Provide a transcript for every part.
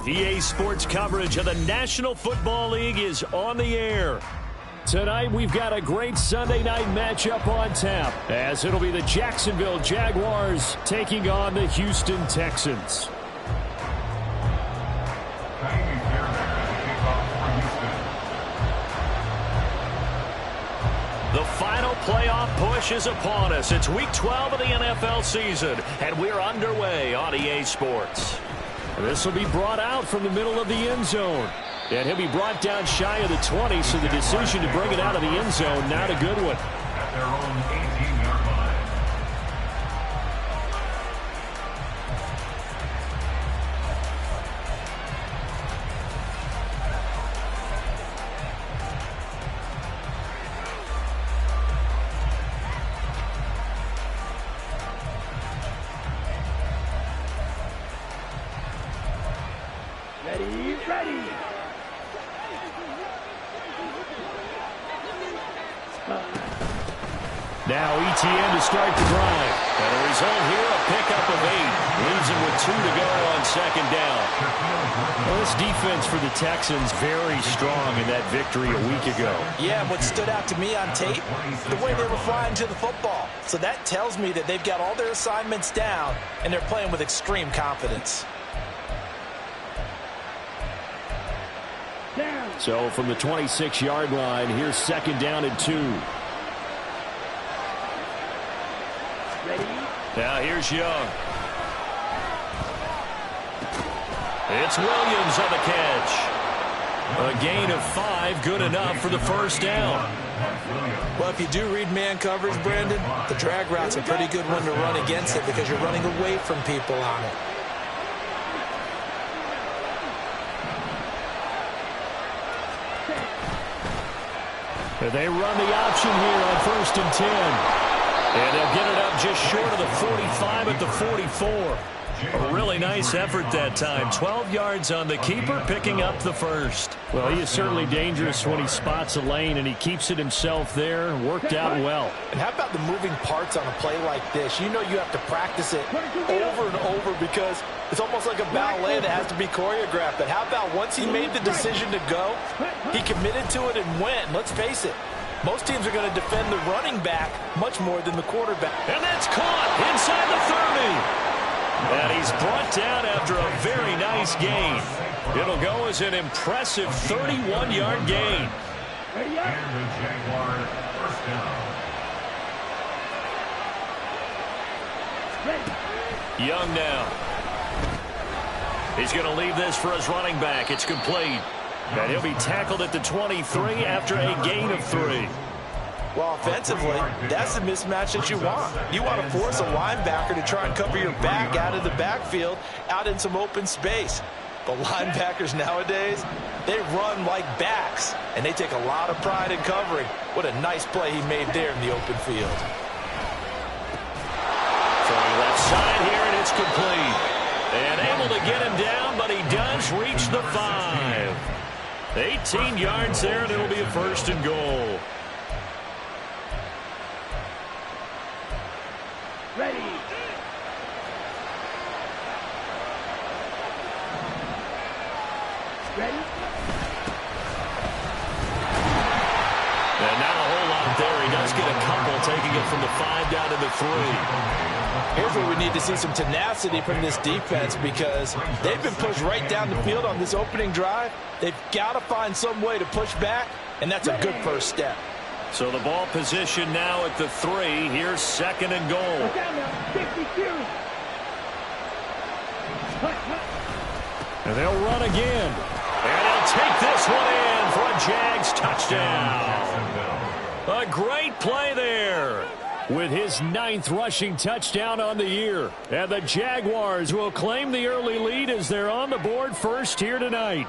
EA Sports coverage of the National Football League is on the air. Tonight, we've got a great Sunday night matchup on tap, as it'll be the Jacksonville Jaguars taking on the Houston Texans. The final playoff push is upon us. It's Week 12 of the NFL season, and we're underway on EA Sports. This will be brought out from the middle of the end zone. And he'll be brought down shy of the 20, so the decision to bring it out of the end zone, not a good one. At their own 18-yard line. Ready. Now ETN to start the drive. And a result here, a pickup of 8. Leaves him with 2 to go on second down. Well, this defense for the Texans very strong in that victory a week ago. Yeah, what stood out to me on tape, the way they were flying to the football. So that tells me that they've got all their assignments down, and they're playing with extreme confidence. So from the 26-yard line, here's second down and 2. Now here's Young. It's Williams on the catch. A gain of 5, good enough for the first down. Well, if you do read man coverage, Brandon, the drag route's a pretty good one to run against it because you're running away from people on it. They run the option here on 1st and 10. And they'll get it up just short of the 45 at the 44. A really nice effort that time. 12 yards on the keeper, picking up the first. Well, he is certainly dangerous when he spots a lane, and he keeps it himself there. Worked out well. And how about the moving parts on a play like this? You know you have to practice it over and over because it's almost like a ballet that has to be choreographed. But how about once he made the decision to go, he committed to it and went. Let's face it. Most teams are going to defend the running back much more than the quarterback. And that's caught inside the 30. And he's brought down after a very nice gain. It'll go as an impressive 31-yard gain. And the Jaguars first down. Young now. He's going to leave this for his running back. It's complete. And he'll be tackled at the 23 after a gain of 3. Well, offensively, that's the mismatch that you want. You want to force a linebacker to try and cover your back out of the backfield, out in some open space. But linebackers nowadays, they run like backs, and they take a lot of pride in covering. What a nice play he made there in the open field. Throwing left side here, and it's complete. And able to get him down, but he does reach the 5. 18 yards there, and it'll be a 1st and goal. Ready. And not a whole lot there. He does get a couple, taking it from the 5 down to the 3. Here's where we need to see some tenacity from this defense because they've been pushed right down the field on this opening drive. They've got to find some way to push back, and that's a good first step. So the ball position now at the 3. Here's second and goal. And they'll run again. And he'll take this one in for a Jags touchdown. A great play there. with his 9th rushing touchdown on the year. And the Jaguars will claim the early lead as they're on the board first here tonight.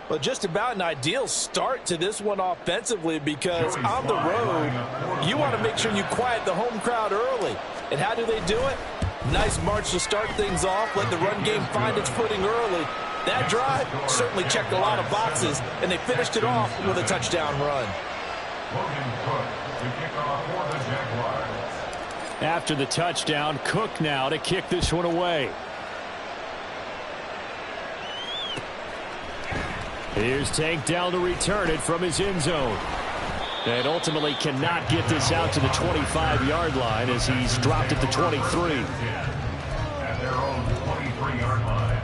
Well, just about an ideal start to this one offensively, because on the road, you want to make sure you quiet the home crowd early. And how do they do it? Nice march to start things off. Let the run game find its footing early. That drive certainly checked a lot of boxes, and they finished it off with a touchdown run. After the touchdown, Cook now to kick this one away. Here's Tank down to return it from his end zone. And ultimately cannot get this out to the 25-yard line as he's dropped at the 23. At their own 23-yard line.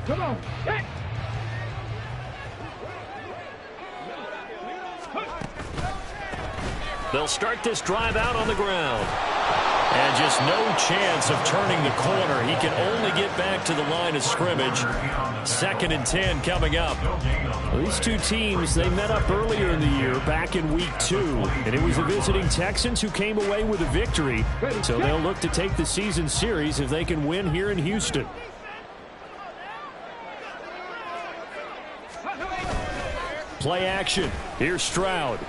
Come on. Hey. They'll start this drive out on the ground. And just no chance of turning the corner. He can only get back to the line of scrimmage. 2nd and 10 coming up. These two teams, they met up earlier in the year, back in week 2. And it was the visiting Texans who came away with a victory. So they'll look to take the season series if they can win here in Houston. Play action. Here's Stroud.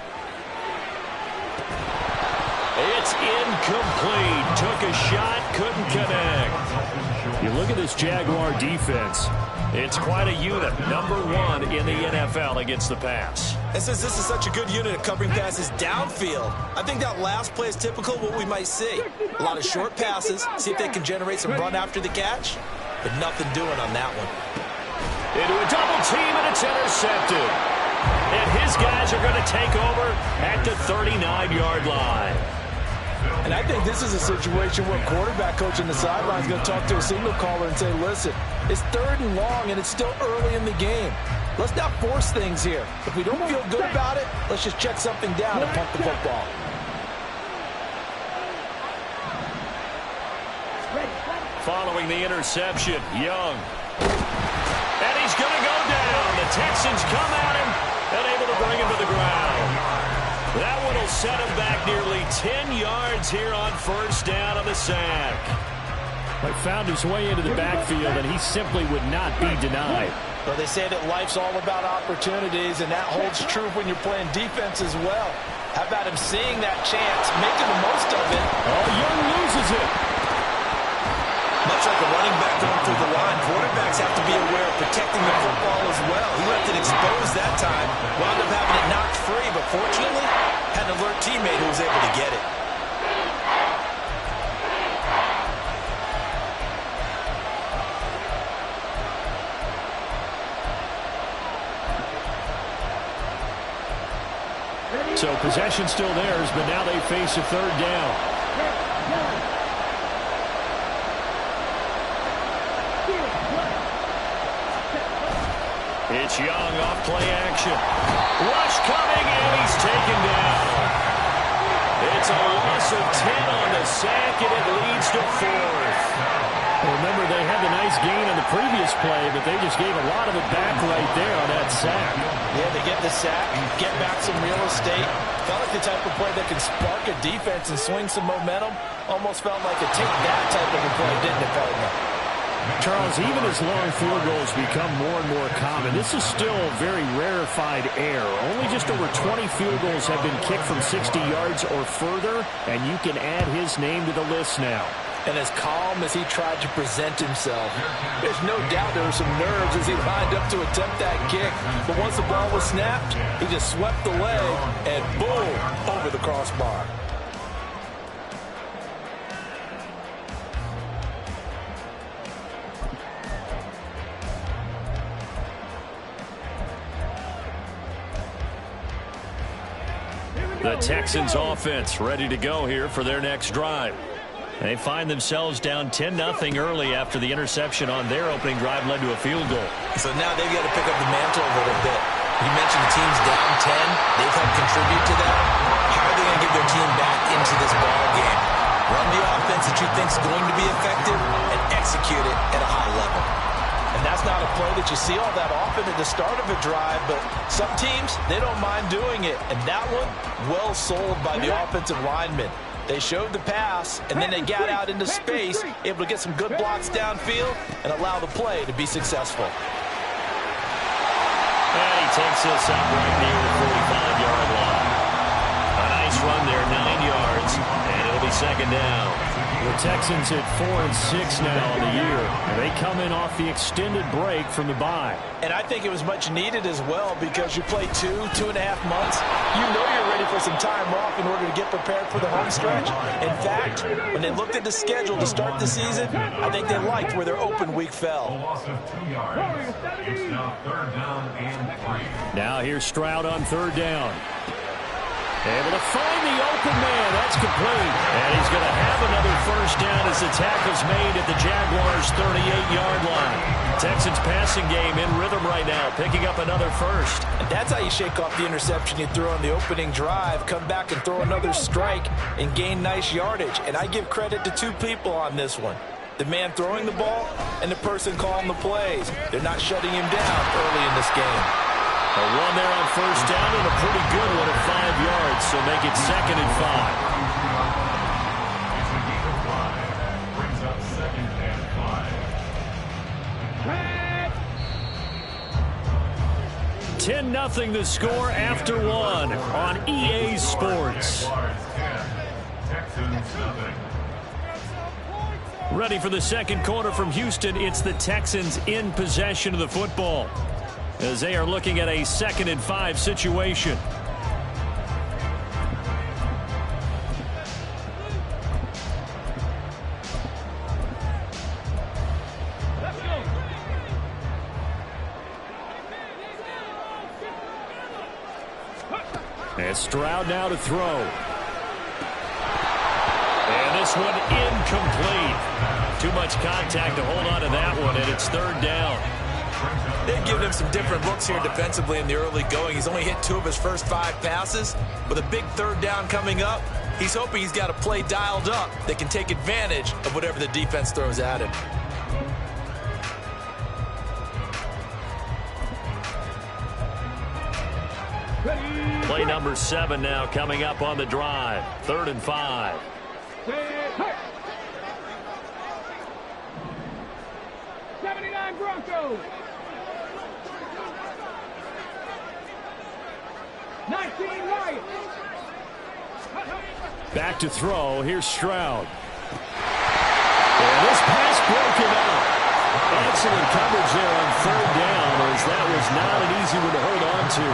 It's incomplete. Took a shot, couldn't connect. You look at this Jaguar defense. It's quite a unit. #1 in the NFL against the pass. And since this is such a good unit at covering passes downfield, I think that last play is typical of what we might see. A lot of short passes, see if they can generate some run after the catch, but nothing doing on that one. Into a double team, and it's intercepted. And his guys are going to take over at the 39-yard line. And I think this is a situation where quarterback coach on the sideline is going to talk to a signal caller and say, listen, it's 3rd and long, and it's still early in the game. Let's not force things here. If we don't feel good about it, let's just check something down and punt the football. Following the interception, Young. And he's going to go down. The Texans come at him and able to bring him to the ground. That one will set him back nearly 10 yards here on 1st down on the sack. He found his way into the backfield, and he simply would not be denied. Well, they say that life's all about opportunities, and that holds true when you're playing defense as well. How about him seeing that chance, making the most of it? Oh, Young loses it. Much like a running back going through the line, quarterbacks have to be aware of protecting the football as well. He left it exposed that time, wound up having it knocked free, but fortunately, had an alert teammate who was able to get it. So possession still theirs, but now they face a 3rd down. It's Young off play action. Rush coming, and he's taken down. It's a loss of 10 on the sack, and it leads to 4th. Remember, they had the nice gain on the previous play, but they just gave a lot of it back right there on that sack. Yeah, they get the sack, get back some real estate. Felt like the type of play that can spark a defense and swing some momentum. Almost felt like a take-that type of a play, didn't it, partner? Charles, even as long field goals become more and more common, this is still very rarefied air. Only just over 20 field goals have been kicked from 60 yards or further, and you can add his name to the list now. And as calm as he tried to present himself, there's no doubt there were some nerves as he lined up to attempt that kick. But once the ball was snapped, he just swept the leg and boom, over the crossbar. The Texans offense ready to go here for their next drive. They find themselves down 10-0 early after the interception on their opening drive led to a field goal. So now they've got to pick up the mantle a little bit. You mentioned the team's down 10. They've helped contribute to that. How are they going to get their team back into this ball game? Run the offense that you think is going to be effective and execute it at a high level. And that's not a play that you see all that often at the start of a drive, but some teams, they don't mind doing it. And that one, well sold by the offensive lineman. They showed the pass, and then they got out into space, able to get some good blocks downfield and allow the play to be successful. And he takes this up right near the 45-yard line. A nice run there, 9 yards, and it'll be second down. The Texans at 4-6 now on the year, and they come in off the extended break from the bye. And I think it was much needed as well because you play 2.5 months. You know you're ready for some time off in order to get prepared for the home stretch. In fact, when they looked at the schedule to start the season, I think they liked where their open week fell. Loss of 2 yards. It's now 3rd down and 3. Now here's Stroud on 3rd down. Able to find the open man. That's complete. And he's going to have another first down as the tackle's made at the Jaguars' 38-yard line. Texans passing game in rhythm right now, picking up another first. And that's how you shake off the interception you threw on the opening drive, come back and throw another strike and gain nice yardage. And I give credit to 2 people on this one. The man throwing the ball and the person calling the plays. They're not shutting him down early in this game. A run there on first down and a pretty good one at 5 yards, so make it 2nd and 5. It's a gain of 5. Brings up 2nd and 5. 10-0 the score after 1 on EA Sports. Texans 0. Ready for the second quarter from Houston. It's the Texans in possession of the football as they are looking at a 2nd and 5 situation. And Stroud now to throw. And this one incomplete. Too much contact to hold on to that one, and it's 3rd down. They've given him some different looks here defensively in the early going. He's only hit 2 of his first 5 passes. With a big 3rd down coming up, he's hoping he's got a play dialed up that can take advantage of whatever the defense throws at him. Play number 7 now coming up on the drive. 3rd and 5. 79 Broncos. 19 Lions. Back to throw. Here's Stroud. And this pass broken up. Excellent coverage there on 3rd down, as that was not an easy one to hold on to.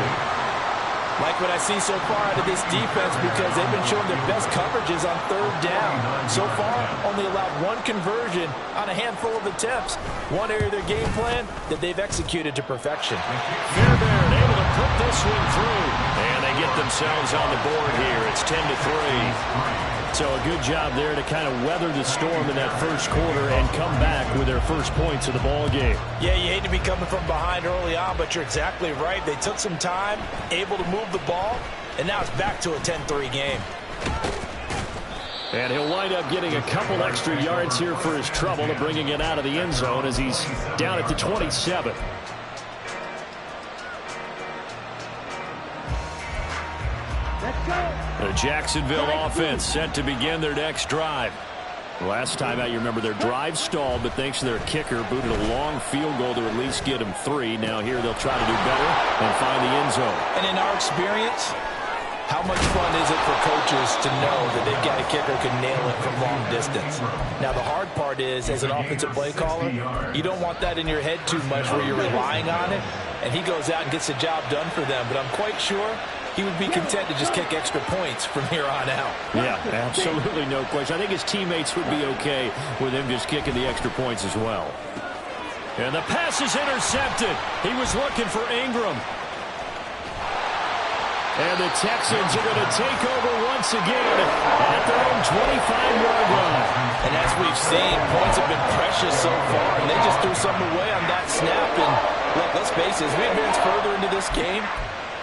Like what I see so far out of this defense because they've been showing their best coverages on 3rd down. So far, only allowed 1 conversion on a handful of attempts. One area of their game plan that they've executed to perfection. Fairbairn able to put this one through. And they get themselves on the board here. It's 10-3. So a good job there to kind of weather the storm in that first quarter and come back with their first points of the ball game. Yeah, you hate to be coming from behind early on, but you're exactly right. They took some time, able to move the ball, and now it's back to a 10-3 game. And he'll wind up getting a couple extra yards here for his trouble to bringing it out of the end zone as he's down at the 27. The Jacksonville offense set to begin their next drive. Last time out, you remember their drive stalled, but thanks to their kicker, booted a long field goal to at least get them 3. Now here they'll try to do better and find the end zone. And in our experience, how much fun is it for coaches to know that they've got a kicker who can nail it from long distance? Now, the hard part is, as an offensive play caller, you don't want that in your head too much where you're relying on it, and he goes out and gets the job done for them. But I'm quite sure he would be content to just kick extra points from here on out. Yeah, absolutely no question. I think his teammates would be okay with him just kicking the extra points as well. And the pass is intercepted. He was looking for Ingram. And the Texans are going to take over once again at their own 25-yard line. And as we've seen, points have been precious so far, and they just threw something away on that snap. And look, let's face it, as we advance further into this game,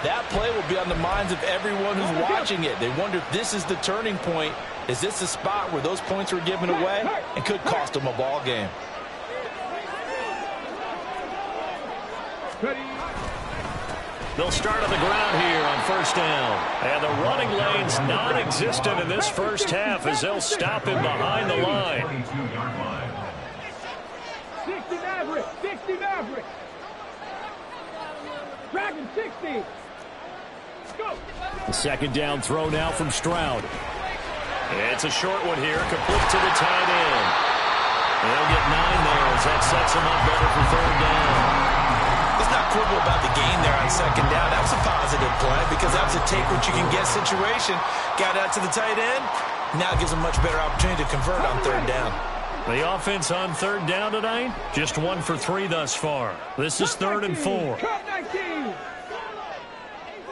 That play will be on the minds of everyone who's watching it. They wonder if this is the turning point. Is this the spot where those points were given away and could cost them a ball game? They'll start on the ground here on first down. And the running lane's non-existent in this first half as they'll stop him behind the line. 60 Maverick, 60 Maverick. Dragon 60. Go. The second down throw now from Stroud. It's a short one here, complete to the tight end. They'll get 9 there as that sets them up better for third down. Let's not quibble about the gain there on second down. That was a positive play because that was a take-what-you-can-get situation. Got out to the tight end. Now gives them a much better opportunity to convert on third down. The offense on third down tonight, just 1 for 3 thus far. This is 3rd and 4. Cut 19.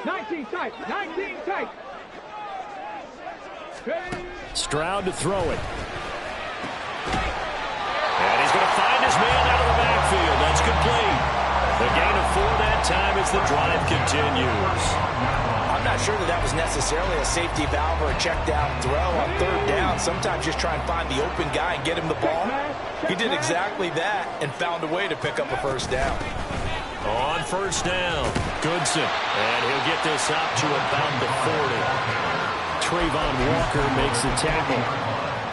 19 tight, 19 tight. Stroud to throw it. And he's going to find his man out of the backfield. That's complete. The gain of 4 that time as the drive continues. I'm not sure that was necessarily a safety valve or a check down throw on third down. Sometimes just try and find the open guy and get him the ball. He did exactly that and found a way to pick up a first down. On first down, Goodson. And he'll get this up to about the 40. Trayvon Walker makes the tackle.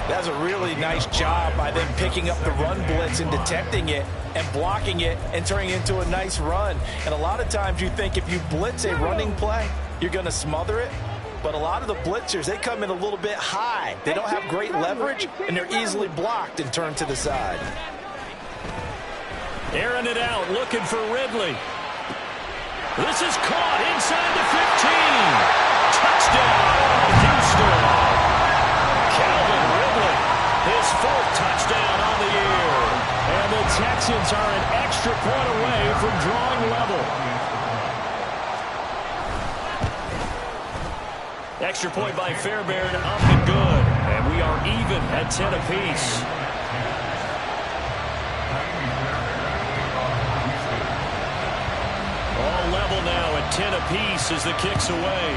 That's a really nice job by them picking up the run blitz and detecting it and blocking it and turning it into a nice run. And a lot of times you think if you blitz a running play, you're going to smother it. But a lot of the blitzers, they come in a little bit high. They don't have great leverage, and they're easily blocked and turned to the side. Airing it out, looking for Ridley. This is caught inside the 15. Touchdown, Houston. Calvin Ridley, his 4th touchdown on the year. And the Texans are an extra point away from drawing level. Extra point by Fairbairn, up and good. And we are even at 10 apiece. All level now at 10 apiece as the kick's away.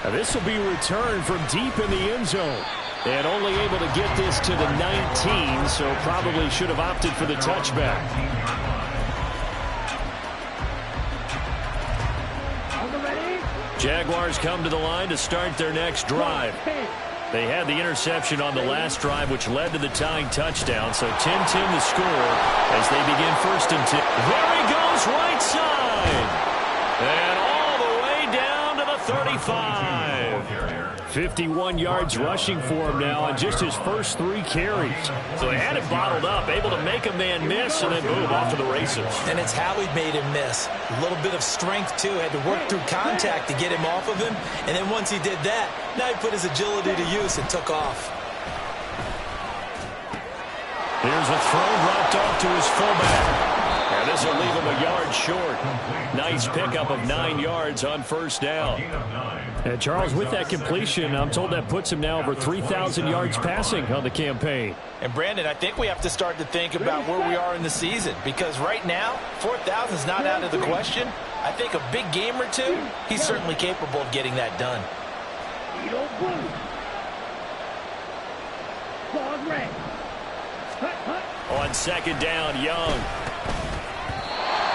Now this will be returned from deep in the end zone. And only able to get this to the 19, so probably should have opted for the touchback. Jaguars come to the line to start their next drive. They had the interception on the last drive, which led to the tying touchdown. So 10-10 the score as they begin 1st and 10. There he goes, right side. And all the way down to the 35. 51 yards rushing for him now on just his first 3 carries. So they had it bottled up, able to make a man miss, and then boom, off to the races. And it's how he made him miss. A little bit of strength, too. Had to work through contact to get him off of him. And then once he did that, now he put his agility to use and took off. Here's a throw dropped off to his fullback. And this will leave him a yard short. Nice pickup of 9 yards on first down. And Charles, with that completion, I'm told that puts him now over 3,000 yards passing on the campaign. And Brandon, I think we have to start to think about where we are in the season, because right now, 4,000 is not out of the question. I think a big game or two, he's certainly capable of getting that done. On second down, Young.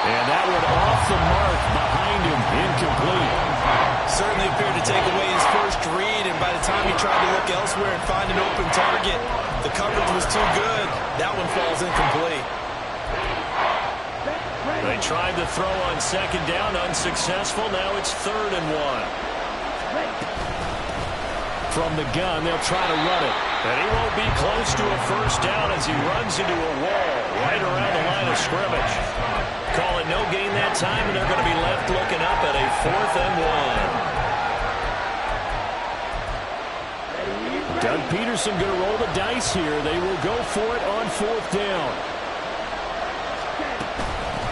And that one off the mark behind him, incomplete. Certainly appeared to take away his first read, and by the time he tried to look elsewhere and find an open target, the coverage was too good. That one falls incomplete. They tried to throw on second down, unsuccessful. Now it's 3rd and 1. From the gun, they'll try to run it. And he won't be close to a first down as he runs into a wall right around the line of scrimmage. Call it no gain that time, and they're going to be left looking up at a 4th and 1. Doug Peterson going to roll the dice here. They will go for it on 4th down.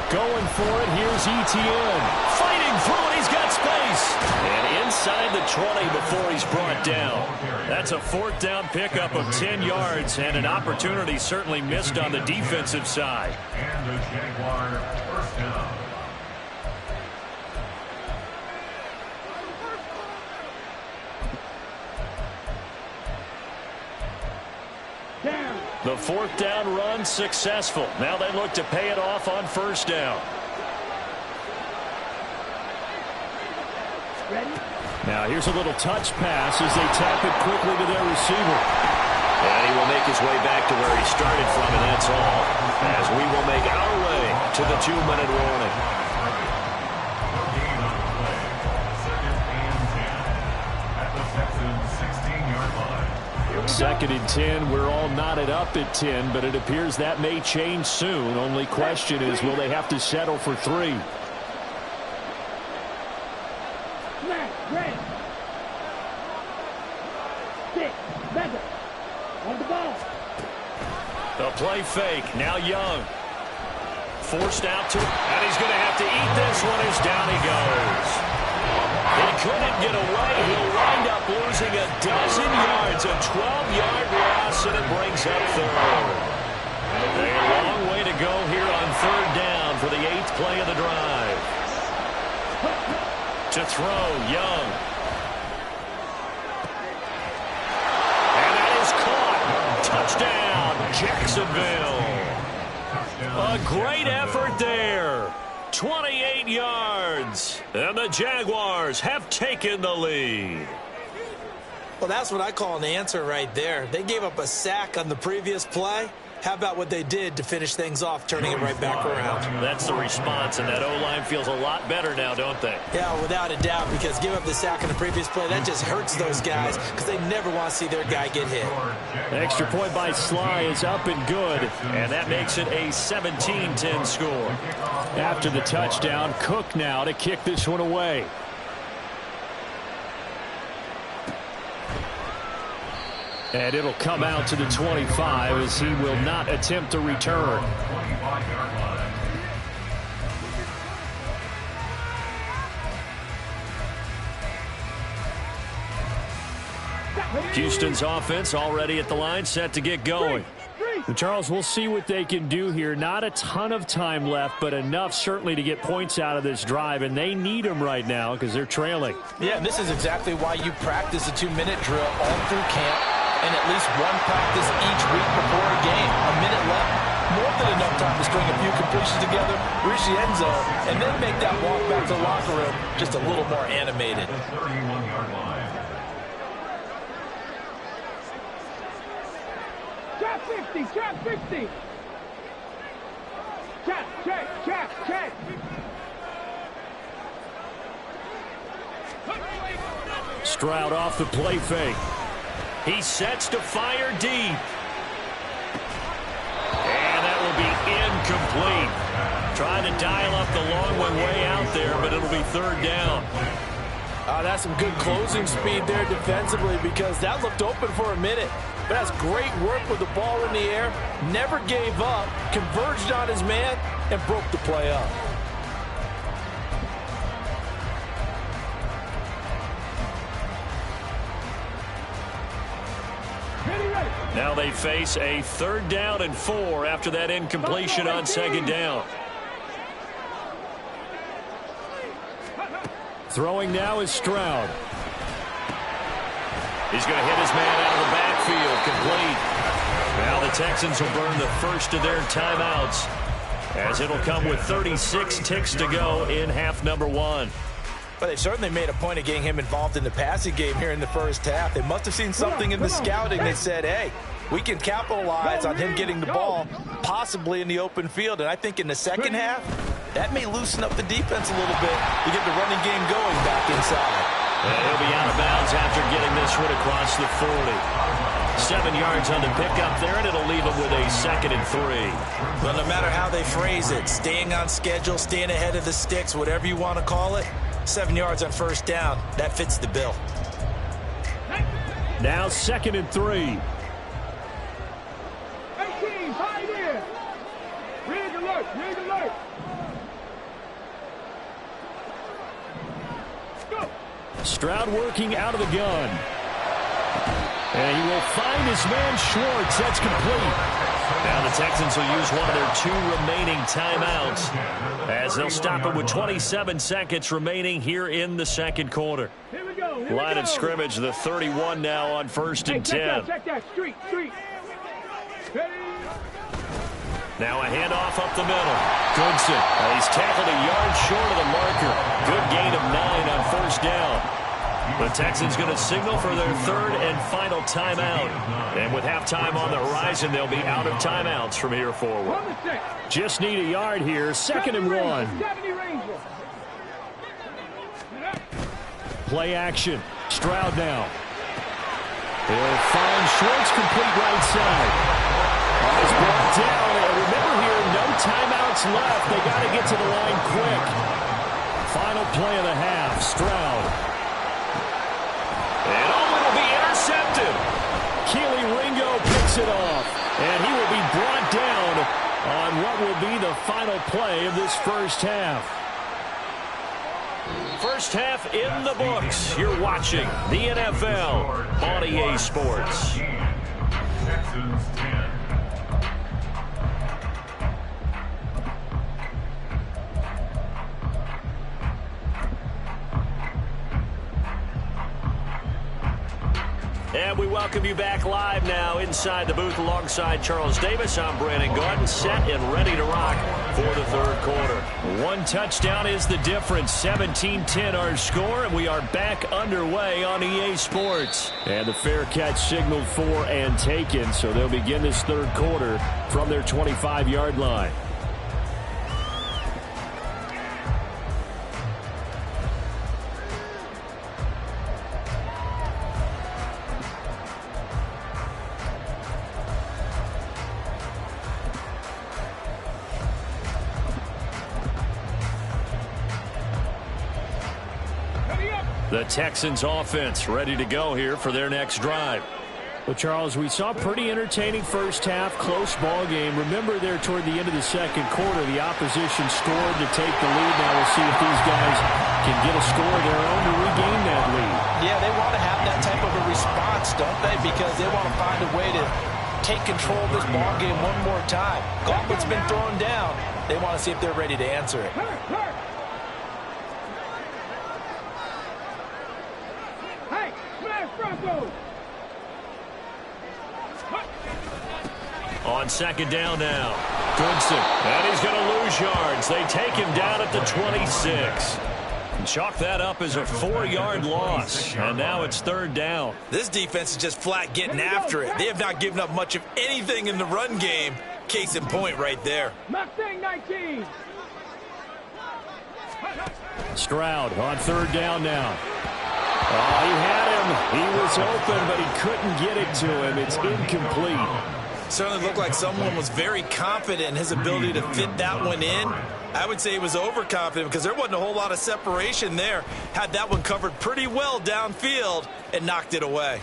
Going for it, here's Etienne. Fighting Looking through, and he's got space. And inside the 20 before he's brought down. That's a 4th down pickup of 10 yards, and an opportunity certainly missed on the defensive side. And the Jaguar first down. The 4th down run successful. Now they look to pay it off on 1st down. Now here's a little touch pass as they tap it quickly to their receiver. And he will make his way back to where he started from, and that's all. As we will make our way to the 2-minute warning. Gain on the play. 2nd and 10 at the Texans 16-yard line. 2nd and 10. We're all knotted up at 10, but it appears that may change soon. Only question is, will they have to settle for 3? The play fake. Now Young. Forced out to, and he's going to have to eat this one as down he goes. He couldn't get away. He'll wind up losing a dozen yards. A 12-yard loss, and it brings up 3rd. A long way to go here on 3rd down for the 8th play of the drive. To throw, Young. And that is caught. Touchdown, Jacksonville. A great effort there. 28 yards. And the Jaguars have taken the lead. Well, that's what I call an answer right there. They gave up a sack on the previous play. How about what they did to finish things off, turning it right back around? That's the response, and that O-line feels a lot better now, don't they? Yeah, without a doubt, because give up the sack in the previous play, that just hurts those guys because they never want to see their guy get hit. Extra point by Sly is up and good, and that makes it a 17-10 score. After the touchdown, Cook now to kick this one away. And it'll come out to the 25 as he will not attempt to return. Houston's offense already at the line, set to get going. And Charles, we'll see what they can do here. Not a ton of time left, but enough certainly to get points out of this drive, and they need them right now because they're trailing. Yeah, and this is exactly why you practice a 2-minute drill all through camp and at least one practice each week before a game. A minute left, more than enough time to string a few completions together, reach the end zone, and then make that walk back to the locker room just a little more animated. The 31-yard line. Trap 50, trap 50. Trap, check. Stroud off the play fake. He sets to fire deep. And that will be incomplete. Trying to dial up the long one way out there, but it'll be 3rd down. That's some good closing speed there defensively because that looked open for a minute. But that's great work with the ball in the air. Never gave up, converged on his man, and broke the play up. Now they face a 3rd down and 4 after that incompletion on 2nd down. Throwing now is Stroud. He's going to hit his man out of the backfield, complete. Now the Texans will burn the first of their timeouts as it'll come with 36 ticks to go in half number 1. But they certainly made a point of getting him involved in the passing game here in the first half. They must have seen something in the scouting that said, hey, we can capitalize on him getting the ball, possibly in the open field. And I think in the second half, that may loosen up the defense a little bit to get the running game going back inside. And he'll be out of bounds after getting this one across the 40. 7 yards on the pickup there, and it'll leave him with a 2nd and 3. Well, no matter how they phrase it, staying on schedule, staying ahead of the sticks, whatever you want to call it, 7 yards on 1st down, that fits the bill. Now 2nd and 3. 18, hide in. Rig alert. Stroud working out of the gun. And he will find his man Schwartz. That's complete. Now the Texans will use one of their 2 remaining timeouts as they'll stop it with 27 seconds remaining here in the second quarter. Here we go. Line of scrimmage, the 31 now on 1st and 10. Check that. Street. Ready? Now a handoff up the middle. Goodson. He's tackled a yard short of the marker. Good gain of 9 on 1st down. The Texans going to signal for their 3rd and final timeout. And with halftime on the horizon, they'll be out of timeouts from here forward. Just need a yard here. 2nd and 1. Play action. Stroud now. He'll find Schwartz complete right side. He's brought down. And remember here, no timeouts left. They got to get to the line quick. Final play of the half. Stroud. And it'll be intercepted. Keely Ringo picks it off. And he will be brought down on what will be the final play of this first half. First half in the books. You're watching the NFL on EA Sports. Texans 10. And we welcome you back live now inside the booth alongside Charles Davis. I'm Brandon Gordon, set and ready to rock for the 3rd quarter. 1 touchdown is the difference. 17-10 our score, and we are back underway on EA Sports. And the fair catch signaled for and taken, so they'll begin this 3rd quarter from their 25-yard line. The Texans offense ready to go here for their next drive. Well, Charles, we saw a pretty entertaining first half, close ball game. Remember there toward the end of the second quarter, the opposition scored to take the lead. Now we'll see if these guys can get a score of their own to regain that lead. Yeah, they want to have that type of a response, don't they? Because they want to find a way to take control of this ball game one more time. Gauntlet's been thrown down. They want to see if they're ready to answer it. Hey, smash Broncos! On 2nd down now, Goodson, and he's going to lose yards. They take him down at the 26. And chalk that up as a 4-yard loss, and now it's 3rd down. This defense is just flat getting after it. They have not given up much of anything in the run game. Case in point right there. Mustang 19. Stroud on 3rd down now. Oh, he had him. He was open, but he couldn't get it to him. It's incomplete. Certainly looked like someone was very confident in his ability to fit that one in. I would say he was overconfident because there wasn't a whole lot of separation there. Had that one covered pretty well downfield and knocked it away.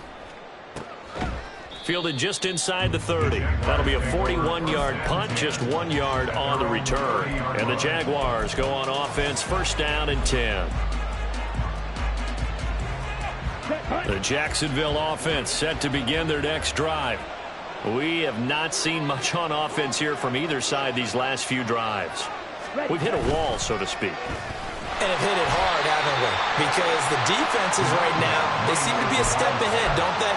Fielded just inside the 30. That'll be a 41-yard punt, just 1 yard on the return. And the Jaguars go on offense, 1st down and 10. The Jacksonville offense set to begin their next drive. We have not seen much on offense here from either side these last few drives. We've hit a wall, so to speak. And have hit it hard, haven't we? Because the defenses right now, they seem to be a step ahead, don't they?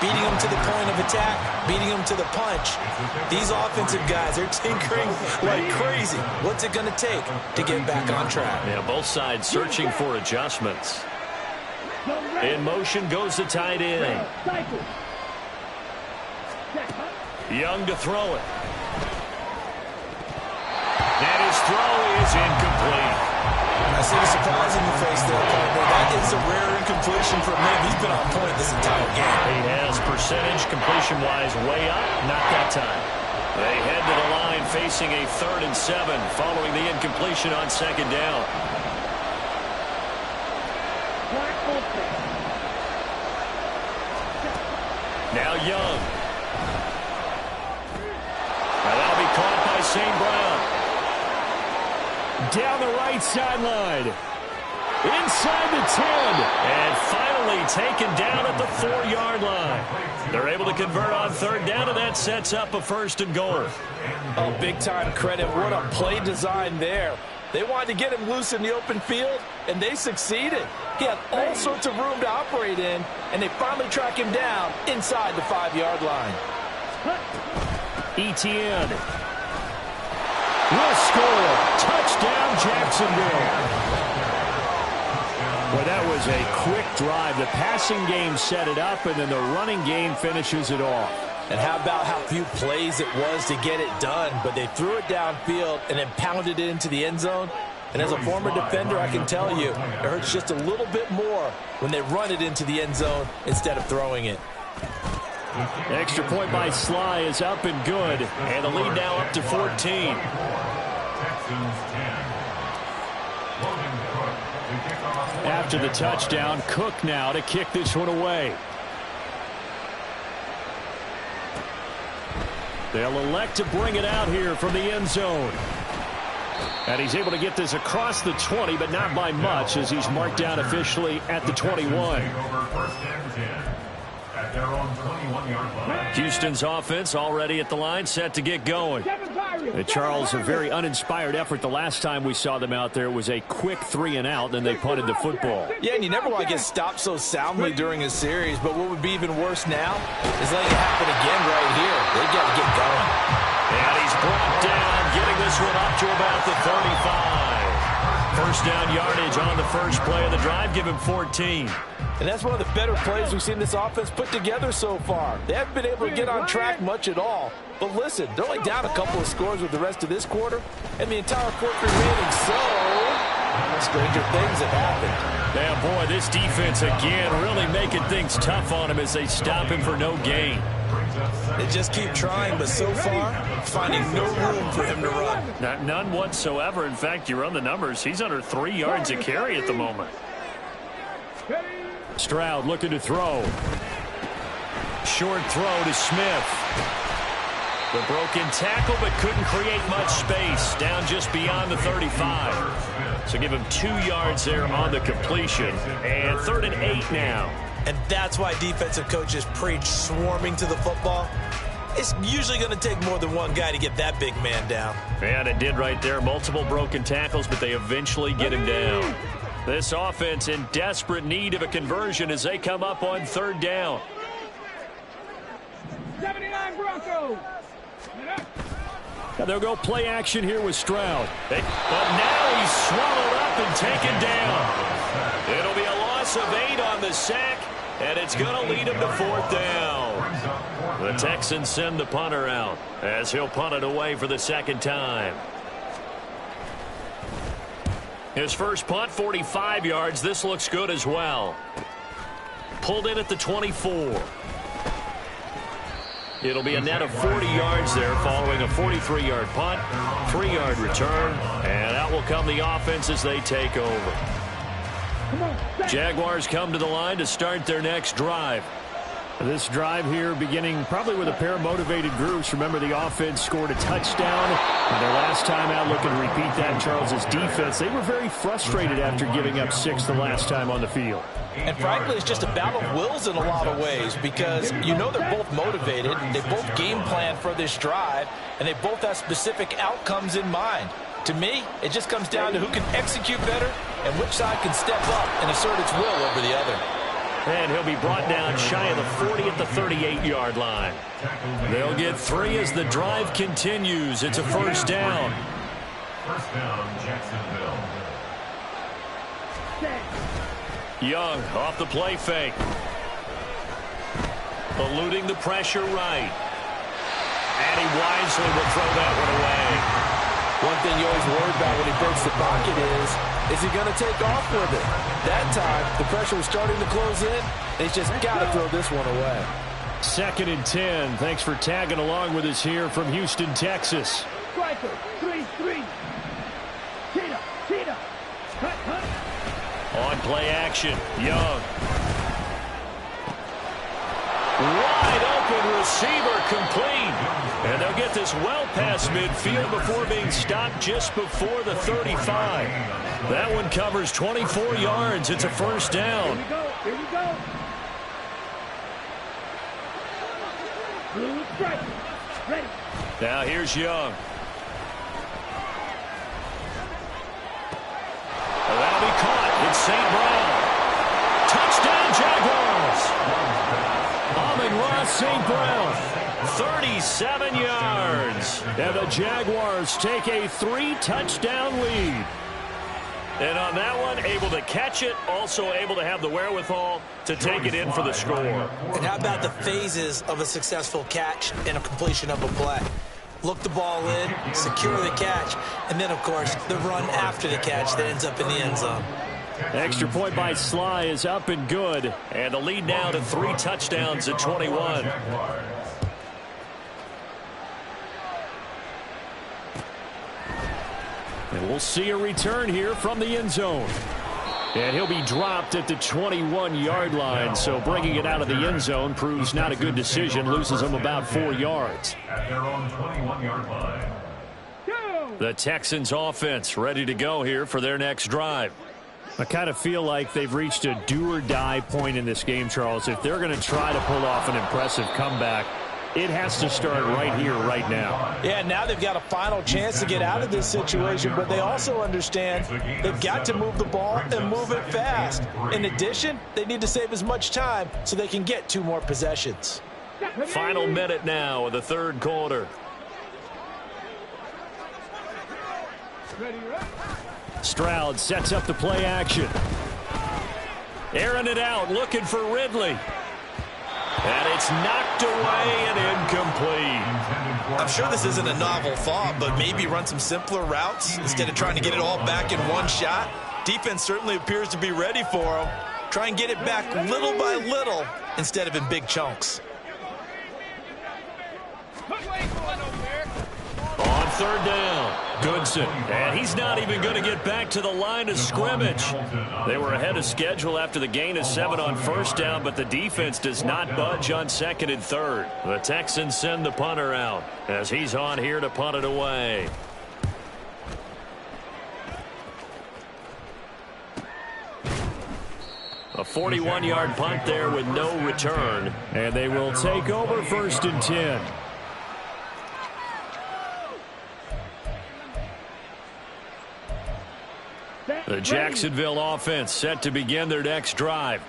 Beating them to the point of attack, beating them to the punch. These offensive guys, they're tinkering like crazy. What's it going to take to get back on track? Yeah, both sides searching for adjustments. In motion goes the tight end. Young to throw it. And his throw is incomplete. I see the surprise in your face there, partner. That is a rare incompletion from him. He's been on point this entire game. He has percentage completion-wise way up. Not that time. They head to the line facing a 3rd and 7 following the incompletion on 2nd down. Now Young. That'll be caught by St. Brown. Down the right sideline. inside the 10, and finally taken down at the 4-yard line. They're able to convert on third down, and that sets up a 1st and goal. Oh, big-time credit. What a play design there. They wanted to get him loose in the open field, and they succeeded. He had all sorts of room to operate in, and they finally track him down inside the 5-yard line. Etienne will score. Touchdown, Jacksonville. Well, that was a quick drive. The passing game set it up, and then the running game finishes it off. And how about how few plays it was to get it done, but they threw it downfield and then pounded it into the end zone. And as a former defender, I can tell you, it hurts just a little bit more when they run it into the end zone instead of throwing it. Extra point by Sly is up and good, and the lead now up to 14. Texans 10. After the touchdown, Cook now to kick this one away. They'll elect to bring it out here from the end zone. And he's able to get this across the 20, but not by much, as he's marked down officially at the 21. Houston's offense already at the line, set to get going. Charles, a very uninspired effort the last time we saw them out there. It was a quick 3-and-out, then they punted the football. Yeah, and you never want to get stopped so soundly during a series, but what would be even worse now is letting it happen again right here. They've got to get going. And he's brought down, getting this one up to about the 35. First down yardage on the first play of the drive, give him 14. And that's one of the better plays we've seen this offense put together so far. They haven't been able to get on track much at all. But listen, they're only down a couple of scores with the rest of this quarter, and the entire fourth remaining, so stranger things have happened. Yeah, boy, this defense again really making things tough on him as they stop him for no gain. They just keep trying, but so far, finding no room for him to run. None whatsoever. In fact, you run the numbers, he's under 3 yards a carry at the moment. Stroud looking to throw. Short throw to Smith. The broken tackle, but couldn't create much space. Down just beyond the 35. So give him 2 yards there on the completion. And 3rd and 8 now. And that's why defensive coaches preach swarming to the football. It's usually going to take more than one guy to get that big man down. And it did right there. Multiple broken tackles, but they eventually get him down. This offense in desperate need of a conversion as they come up on 3rd down. 79 Broncos. They'll go play action here with Stroud. But now he's swallowed up and taken down. It'll be a loss of 8 on the sack, and it's going to lead him to 4th down. The Texans send the punter out as he'll punt it away for the 2nd time. His first punt, 45 yards. This looks good as well. Pulled in at the 24. It'll be a net of 40 yards there following a 43-yard punt, 3-yard return, and out will come the offense as they take over. Jaguars come to the line to start their next drive. This drive here beginning probably with a pair of motivated groups. Remember, the offense scored a touchdown. And their last time out, looking to repeat that, Charles's defense. They were very frustrated after giving up 6 the last time on the field. And frankly, it's just a battle of wills in a lot of ways because you know they're both motivated. They both game plan for this drive, and they both have specific outcomes in mind. To me, it just comes down to who can execute better and which side can step up and assert its will over the other. And he'll be brought down shy of the 40 at the 38-yard line. They'll get 3 as the drive continues. It's a 1st down. First down, Jacksonville. Young off the play fake. Eluding the pressure right. And he wisely will throw that one away. One thing you always worry about when he breaks the pocket is he going to take off with it? That time, the pressure was starting to close in, and he's just got to throw this one away. 2nd and 10. Thanks for tagging along with us here from Houston, Texas. Striker, 3-3. Cheetah. Hunt. On play action, Young. Wide open receiver complete. And they'll get this well past midfield before being stopped just before the 35. That one covers 24 yards. It's a first down. Here we go. Here we go. Blue strike. Ready. Now here's Young. That'll be caught. It's St. Brown. Touchdown, Jaguars. Amon-Ra St. Brown. 37 yards. And the Jaguars take a 3-touchdown lead. And on that one, able to catch it, also able to have the wherewithal to take it in for the score. And how about the phases of a successful catch and a completion of a play? Look the ball in, secure the catch, and then, of course, the run after the catch that ends up in the end zone. Extra point by Sly is up and good. And the lead now to 3 touchdowns at 21. And we'll see a return here from the end zone. And he'll be dropped at the 21-yard line. So bringing it out of the end zone proves not a good decision. Loses him about 4 yards. At their own 21-yard line. The Texans offense ready to go here for their next drive. I kind of feel like they've reached a do-or-die point in this game, Charles. If they're going to try to pull off an impressive comeback, it has to start right here, right now. Yeah, now they've got a final chance to get out of this situation, but they also understand they've got to move the ball and move it fast. In addition, they need to save as much time so they can get 2 more possessions. Final minute now of the third quarter. Stroud sets up the play action. Airing it out, looking for Ridley. And it's knocked away and incomplete. I'm sure this isn't a novel thought, but maybe run some simpler routes instead of trying to get it all back in one shot. Defense certainly appears to be ready for him. Try and get it back little by little instead of in big chunks. On third down, Goodson. And he's not even going to get back to the line of scrimmage. They were ahead of schedule after the gain of 7 on first down, but the defense does not budge on second and third. The Texans send the punter out as he's on here to punt it away. A 41-yard punt there with no return. And they will take over first and 10. The Jacksonville offense set to begin their next drive.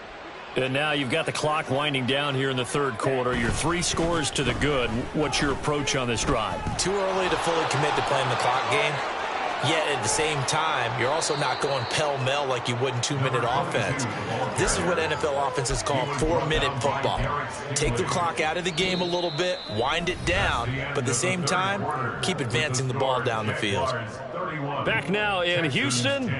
And now you've got the clock winding down here in the third quarter. Your 3 scores to the good. What's your approach on this drive? Too early to fully commit to playing the clock game. Yet at the same time, you're also not going pell-mell like you would in 2-minute offense. This is what NFL offenses call 4-minute football. Take the clock out of the game a little bit, wind it down, but at the same time, keep advancing the ball down the field. Back now in Houston.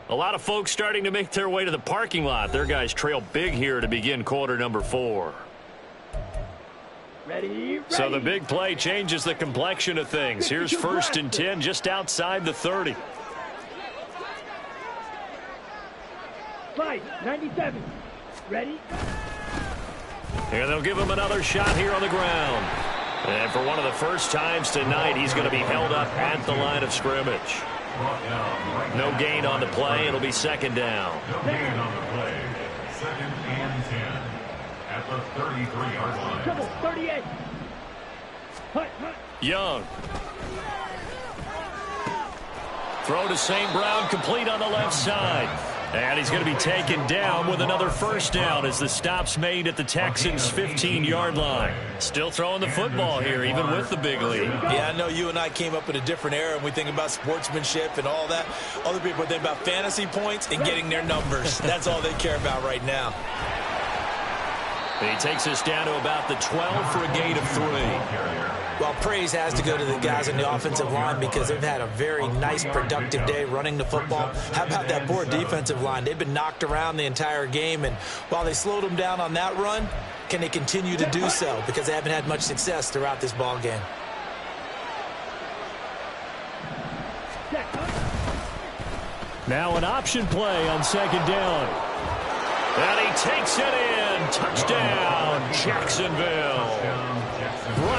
A lot of folks starting to make their way to the parking lot. Their guys trail big here to begin quarter number 4. Ready. So the big play changes the complexion of things. Here's first and 10 just outside the 30. 97. Ready. And they'll give him another shot here on the ground. And for one of the first times tonight, he's going to be held up at the line of scrimmage. No gain on the play. It'll be second down. No gain on the play. Second and 10 at the 33-yard line. Trouble. 38. Hut. Young. Throw to St. Brown, complete on the left side. And he's going to be taken down with another first down as the stop's made at the Texans' 15-yard line. Still throwing the football here, even with the big lead. Yeah, I know you and I came up in a different era, and we think about sportsmanship and all that. Other people think about fantasy points and getting their numbers. That's all they care about right now. And he takes us down to about the 12 for a gain of 3. Well, praise has to go to the guys on the offensive line because they've had a very nice, productive day running the football. How about that poor defensive line? They've been knocked around the entire game, and while they slowed them down on that run, can they continue to do so? Because they haven't had much success throughout this ball game. Now an option play on second down. And he takes it in. Touchdown, Jacksonville.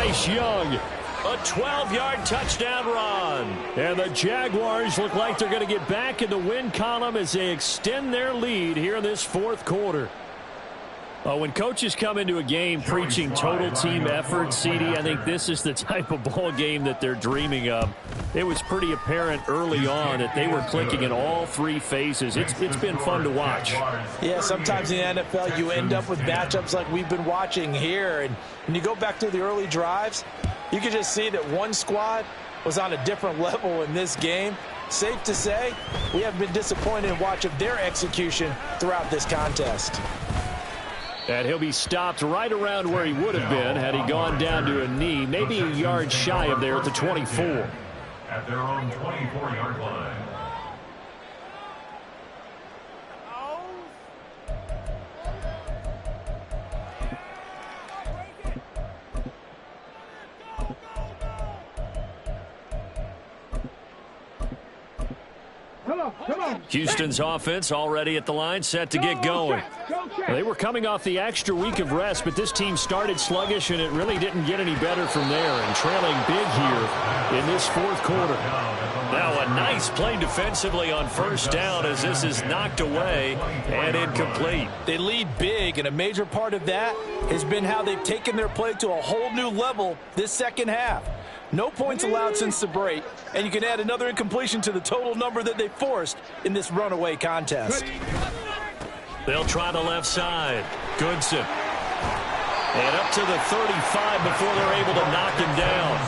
Bryce Young. A 12-yard touchdown run. And the Jaguars look like they're going to get back in the win column as they extend their lead here in this fourth quarter. When coaches come into a game preaching total team effort, CD, I think this is the type of ball game that they're dreaming of. It was pretty apparent early on that they were clicking in all three phases. It's been fun to watch. Yeah, sometimes in the NFL you end up with matchups like we've been watching here. And when you go back to the early drives, you can just see that one squad was on a different level in this game. Safe to say, we haven't been disappointed in watching their execution throughout this contest. And he'll be stopped right around where he would have been had he gone down to a knee, maybe a yard shy of there at the 24. At their own 24-yard line. Come on. Houston's offense already at the line, set to get going. They were coming off the extra week of rest, but this team started sluggish, and it really didn't get any better from there, and trailing big here in this fourth quarter. Now a nice play defensively on first down as this is knocked away and incomplete. They lead big, and a major part of that has been how they've taken their play to a whole new level this second half. No points allowed since the break, and you can add another incompletion to the total number that they forced in this runaway contest. They'll try the left side. Goodson. And up to the 35 before they're able to knock him down.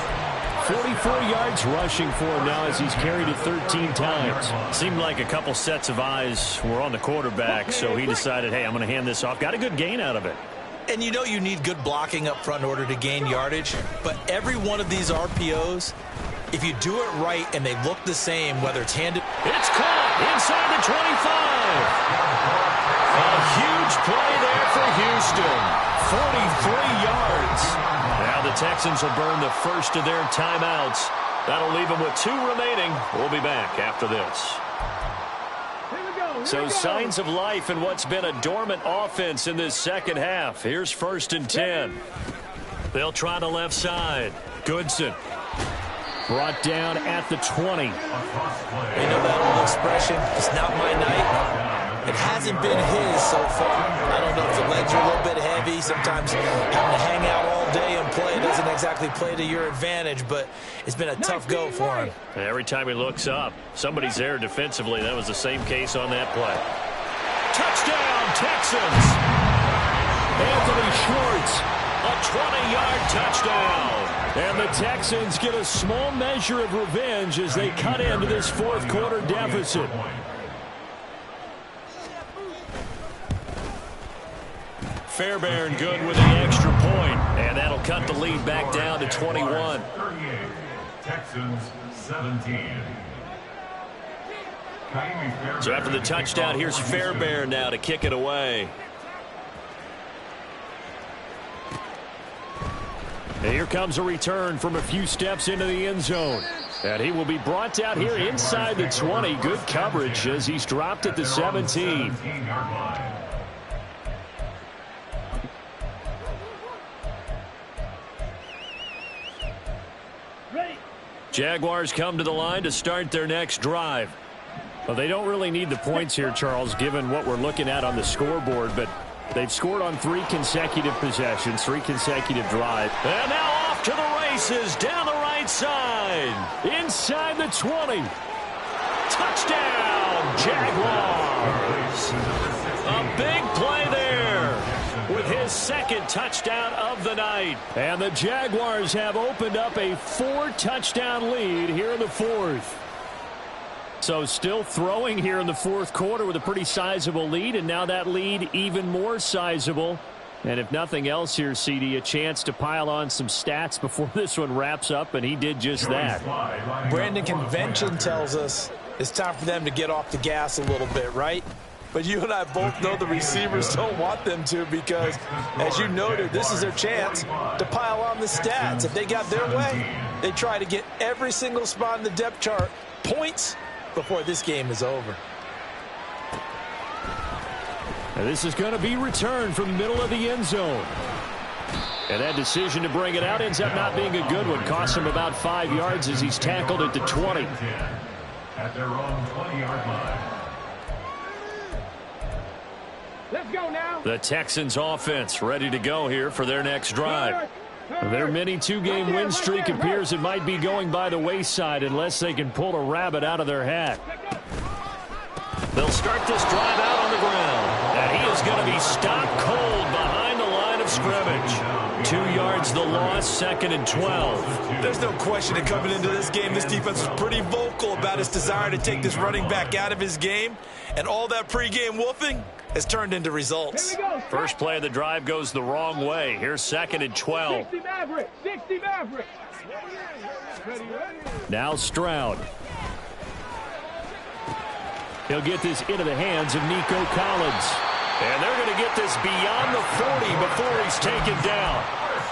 44 yards rushing for him now as he's carried it 13 times. Seemed like a couple sets of eyes were on the quarterback, so he decided, hey, I'm going to hand this off. Got a good gain out of it. And you know you need good blocking up front in order to gain yardage, but every one of these RPOs, if you do it right and they look the same, whether it's handed... It's caught inside the 25. A huge play there for Houston. 43 yards. Now the Texans will burn the first of their timeouts. That'll leave them with 2 remaining. We'll be back after this. So signs of life in what's been a dormant offense in this second half. Here's 1st and 10. They'll try the left side. Goodson. Brought down at the 20. You know that old expression, it's not my night. It hasn't been his so far. I don't know if the legs are a little bit heavy. Sometimes having to hang out all day and play doesn't exactly play to your advantage, but it's been a tough go for him. Every time he looks up, somebody's there defensively. That was the same case on that play. Touchdown, Texans! Anthony Schwartz, a 20-yard touchdown. And the Texans get a small measure of revenge as they cut into this fourth quarter deficit. Fairbairn good with the extra point, and that'll cut the lead back down to 21. 38, Texans 17. So after the touchdown, here's Fairbairn now to kick it away. And here comes a return from a few steps into the end zone. And he will be brought out here inside the 20. Good coverage as he's dropped at the 17. Jaguars come to the line to start their next drive. Well, they don't really need the points here, Charles, given what we're looking at on the scoreboard, but they've scored on 3 consecutive possessions, 3 consecutive drives. And now off to the races down the right side. Inside the 20. Touchdown, Jaguars. A big play there with his second touchdown of the night. And the Jaguars have opened up a 4-touchdown lead here in the fourth. So still throwing here in the fourth quarter with a pretty sizable lead, and now that lead even more sizable. And if nothing else here, CD, a chance to pile on some stats before this one wraps up, and he did just that. Brandon, convention tells us it's time for them to get off the gas a little bit, right? But you and I both know the receivers don't want them to because, as you noted, this is their chance to pile on the stats. If they got their way, they try to get every single spot in the depth chart points before this game is over. And this is going to be returned from the middle of the end zone. And that decision to bring it out ends up not being a good one. Costs him about 5 yards as he's tackled at the 20. At their own 20-yard line. Let's go now. The Texans offense ready to go here for their next drive. Their mini two-game win streak appears it might be going by the wayside unless they can pull a rabbit out of their hat. They'll start this drive out on the ground. And he is going to be stopped cold behind the line of scrimmage. 2 yards the loss, 2nd and 12. There's no question that coming into this game, this defense was pretty vocal about its desire to take this running back out of his game. And all that pregame wolfing has turned into results. First play of the drive goes the wrong way. Here's 2nd and 12. 60 Maverick. 60 Maverick. Now Stroud. He'll get this into the hands of Nico Collins. And they're going to get this beyond the 40 before he's taken down.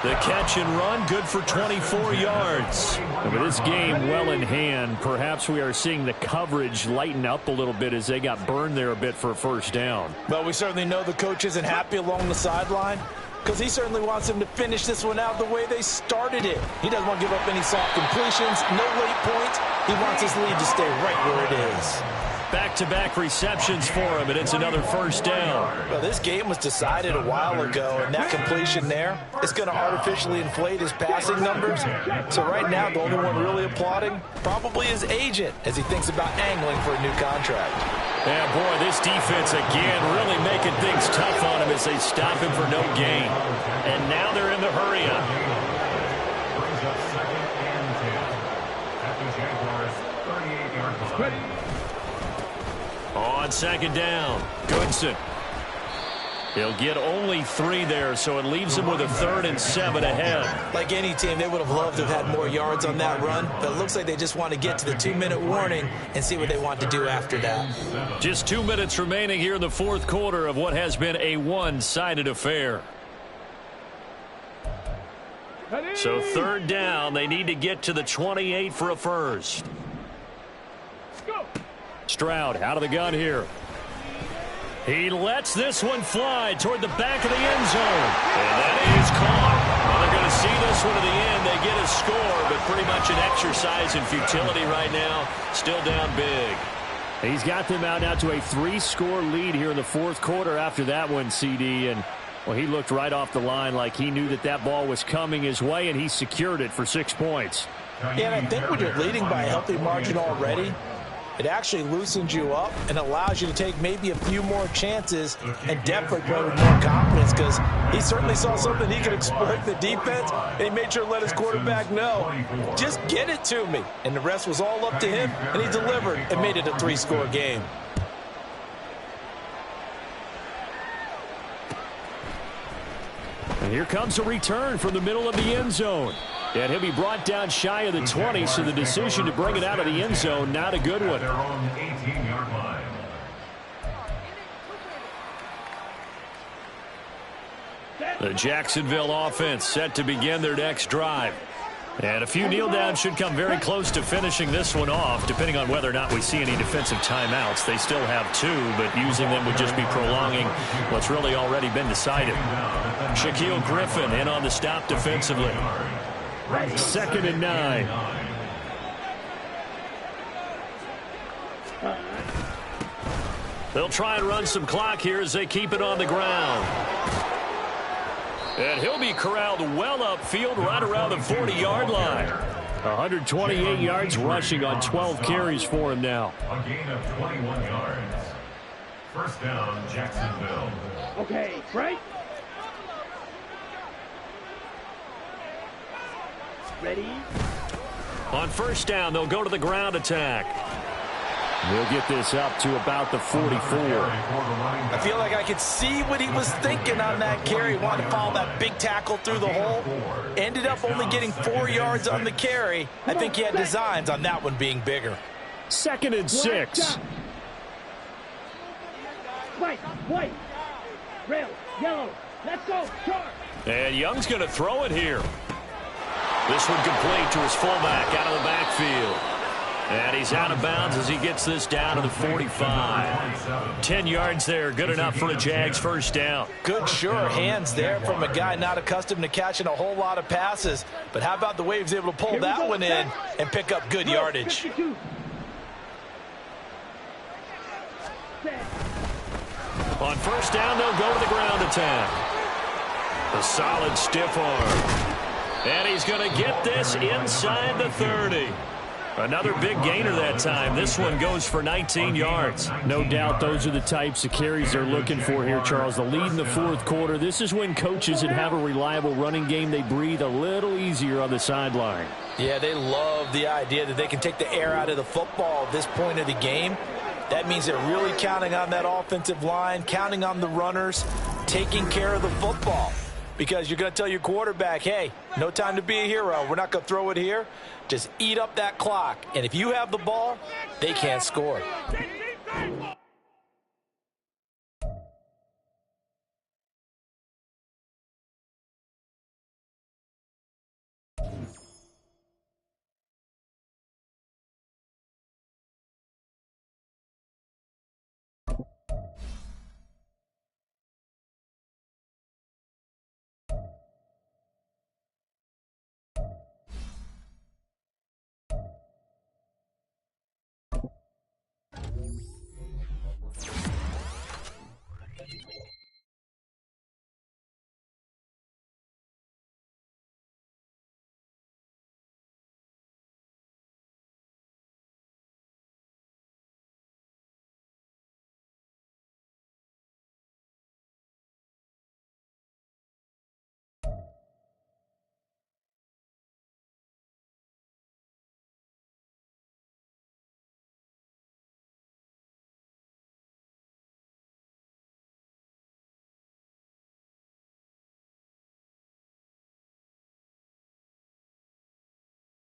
The catch and run, good for 24 yards. And with this game well in hand, perhaps we are seeing the coverage lighten up a little bit as they got burned there a bit for a first down. Well, we certainly know the coach isn't happy along the sideline because he certainly wants them to finish this one out the way they started it. He doesn't want to give up any soft completions, no late points. He wants his lead to stay right where it is. Back-to-back receptions for him, and it's another first down. Well, this game was decided a while ago, and that completion there is going to artificially inflate his passing numbers. So right now, the only one really applauding probably his agent as he thinks about angling for a new contract. Yeah, boy, this defense again really making things tough on him as they stop him for no gain. And now they're in the hurry-up. Brings up 2nd and 10. At the Jaguars' 38-yard line. On 2nd down, Goodson. He'll get only 3 there, so it leaves him with a 3rd and 7 ahead. Like any team, they would have loved to have had more yards on that run, but it looks like they just want to get to the 2-minute warning and see what they want to do after that. Just 2 minutes remaining here in the 4th quarter of what has been a one-sided affair. So 3rd down, they need to get to the 28 for a first. Stroud out of the gun here. He lets this one fly toward the back of the end zone. And that is caught. Well, they're going to see this one to the end. They get a score, but pretty much an exercise in futility right now. Still down big. He's got them out now to a 3-score lead here in the 4th quarter after that one, CD. And, well, he looked right off the line like he knew that that ball was coming his way, and he secured it for 6 points. Yeah, and I think when you're leading by a healthy margin already, it actually loosens you up and allows you to take maybe a few more chances and definitely play with more confidence because he certainly saw something he could exploit the defense, and he made sure to let his quarterback know, just get it to me. And the rest was all up to him, and he delivered and made it a 3-score game. And here comes a return from the middle of the end zone. And he'll be brought down shy of the 20, so the decision to bring it out of the end zone, not a good one. Their own 18-yard line. The Jacksonville offense set to begin their next drive. And a few kneel downs should come very close to finishing this one off, depending on whether or not we see any defensive timeouts. They still have 2, but using them would just be prolonging what's really already been decided. Shaquille Griffin in on the stop defensively. 2nd and 9. They'll try and run some clock here as they keep it on the ground. And he'll be corralled well upfield right around the 40-yard line. 128 yards rushing on 12 carries for him now. A gain of 21 yards. First down, Jacksonville. Okay, right? Ready? On first down, they'll go to the ground attack. They'll get this up to about the 44. I feel like I could see what he was thinking on that carry. Wanted to follow that big tackle through the hole. Ended up only getting 4 yards on the carry. I think he had designs on that one being bigger. 2nd and 6. White. Rail. Yellow. Let's go. Charge. And Young's going to throw it here. This one complete to his fullback out of the backfield. And he's out of bounds as he gets this down to the 45. 10 yards there, good enough for a Jags first down. Good, sure hands there from a guy not accustomed to catching a whole lot of passes. But how about the way he was able to pull that one in and pick up good yardage? On first down, they'll go to the ground attack. A solid stiff arm. And he's going to get this inside the 30. Another big gainer that time. This one goes for 19 yards. No doubt those are the types of carries they're looking for here, Charles. The lead in the fourth quarter. This is when coaches that have a reliable running game, they breathe a little easier on the sideline. Yeah, they love the idea that they can take the air out of the football at this point of the game. That means they're really counting on that offensive line, counting on the runners, taking care of the football. Because you're going to tell your quarterback, hey, no time to be a hero. We're not going to throw it here. Just eat up that clock. And if you have the ball, they can't score.